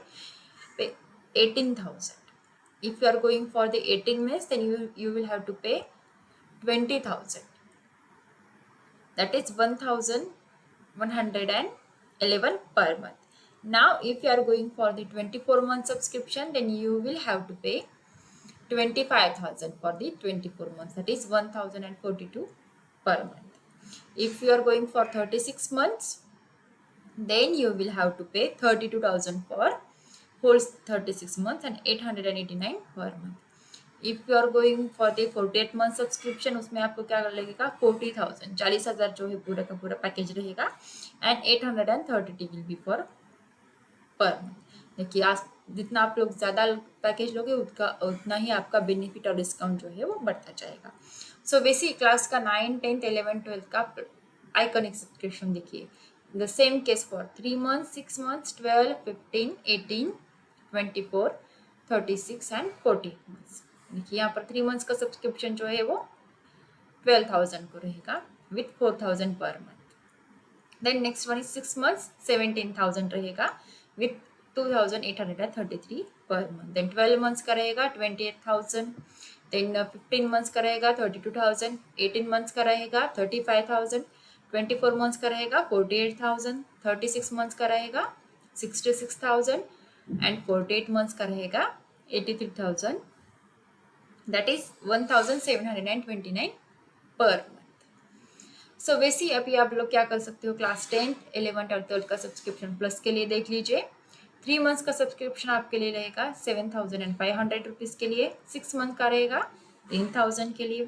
18,000. If you are going for the 18 months then you will have to pay 20,000, that is 1,111 per month. Now if you are going for the 24 month subscription then you will have to pay 25,000 for the 24 months, that is 1,042 per month. If you are going for 36 months then you will have to pay 32,000 for whole 36 months and 889 per month. If you are going for the 48 month subscription उसमें आपको क्या लगेगा 40,000, 40,000 जो है पूरा का पूरा package रहेगा and 830 will be for per month. देखिए आज जितना आप लोग ज़्यादा पैकेज लोगे उतना ही आपका बेनिफिट और डिस्काउंट जो है वो बढ़ता जाएगा। सो वैसे क्लास का 9, 10th, 11th, 12th का आइकनिक सब्सक्रिप्शन देखिए the same case for 3 months, 6 months, 12, 15, 18, 24, 36 and 40 months। देखिए यहाँ पर 3 months का सब्सक्रिप्शन जो है वो 12,000 को रहेगा with 4,000 per month। Then next one is 6 months, 17,000 रहेगा with 2,833 per month। Then 12 months का रहेगा 28,000। Then 15 months का रहेगा 32,000, 18 months का रहेगा 35,000, 24 months का रहेगा 48,000, 36 months का रहेगा 66,000 and 48 months का रहेगा 83,000, that is 1,729 per month। सो वैसे अभी आप लोग क्या कर सकते हो, क्लास 10, 11 और 12 का सब्सक्रिप्शन प्लस के लिए देख लीजिए। 3 मंथ्स का सब्सक्रिप्शन आपके लिए रहेगा 7,500 रुपीज़ के लिए, 6 मंथ का रहेगा 10,000 के लिए,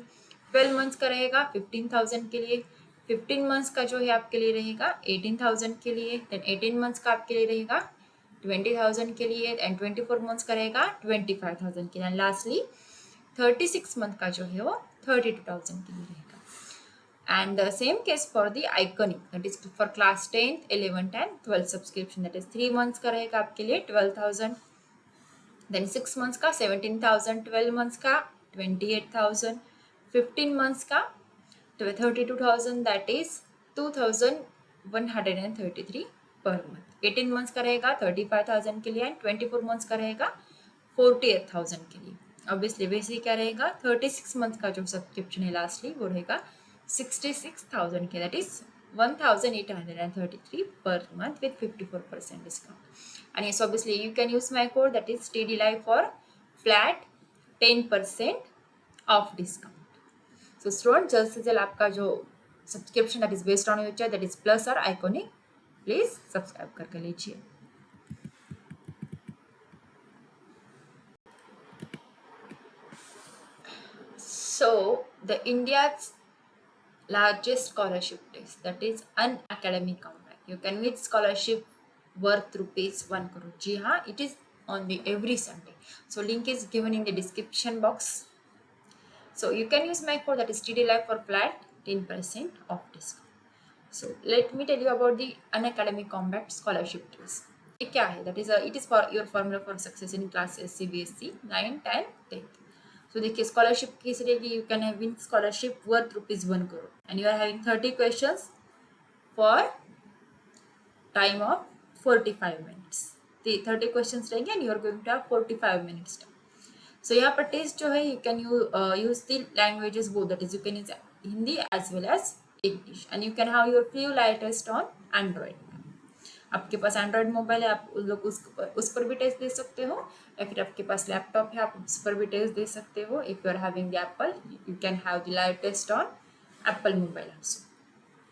12 मंथ्स का रहेगा 15,000 के लिए, 15 मंथ्स का जो है आपके लिए रहेगा 18,000 के लिए, देन 18 मंथ्स का आपके लिए रहेगा 20,000 के लिए एंड 24 मंथ्स का रहेगा 25,000 के लिए, एंड लास्टली 36 मंथ का जो है वो 32,000 के लिए रहेगा। And the same case for the iconic, that is for class 10th, 11th and 12th subscription, that is 3 months का रहेगा आपके लिए 12,000, then 6 months का 17,000, 12 months का 28,000, 15 months का 32,000, that is 2,133 per month, 18 months का रहेगा 35,000 के लिए एंड 24 months का रहेगा 48,000 के लिए। ऑब्वियसली वैसे क्या रहेगा 36 मंथ का जो सब्सक्रिप्शन है लास्टली वो रहेगा 66,000 के, that is 1,833 per month with 54% discount. And yes, obviously you can use my code, that is TDLive for flat 10% off discount. So student, जल्द से जल्द आपका जो subscription that is based on your choice, that is plus or iconic, please subscribe करके लीजिए। So the India's largest scholarship test, that is Unacademy Comeback. You can win scholarship worth rupees 1 crore. जी हाँ, it is on the every Sunday. So link is given in the description box. So you can use my code, that is TDLive for flat 10% off discount. So let me tell you about the Unacademy Combat Scholarship Trees. ये क्या है? That is it is for your formula for success in classes CBSE 9, 10, 10th. So देखिए scholarship किस रहेगी, you can have win scholarship worth ₹1 crore and you are having 30 questions for time of 45 minutes. The 30 questions रहेंगे and you are going to have 45 minutes time. So यहाँ पर test जो है you can use the languages both, that is you can use Hindi as well as English and you can have your free live test on Android. आपके पास Android mobile है, आप लोग उस पर भी टेस्ट दे सकते हो, या फिर आपके पास लैपटॉप है आप उस पर भी टेस्ट दे सकते हो. If you are having the Apple you can have the live test on Apple mobile also.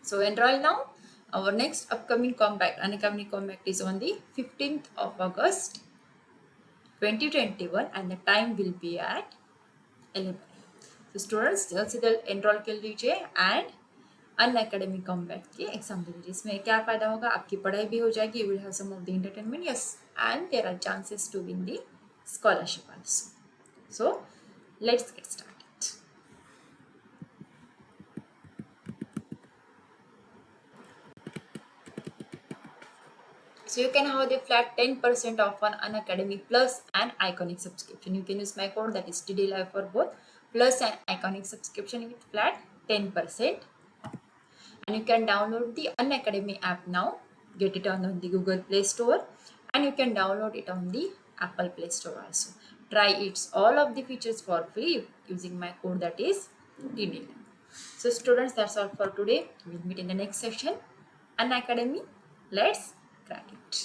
So enroll now. Our next upcoming compact, Unacademy Compact, is on the 15th of August 2021 and the time will be at 11. So students जल्द से जल्द enroll कर लीजिए and Unacademy Compact की exam दे लीजिए. इसमें क्या फ़ायदा होगा, आपकी पढ़ाई भी हो जाएगी, you will have some of the entertainment, yes, and there are chances to win the scholarship also. So let's get started. So you can have the flat 10% off on Unacademy Plus and Iconic subscription. You can use my code, that is TD Live for both Plus and Iconic subscription with flat 10% off. And you can download the Unacademy app now. Get it on the Google Play Store and you can download it on the Apple Play Store also. Try its all of the features for free using my code, that is TD Live. So students, that's all for today. We'll meet in the next session. Unacademy, let's crack it.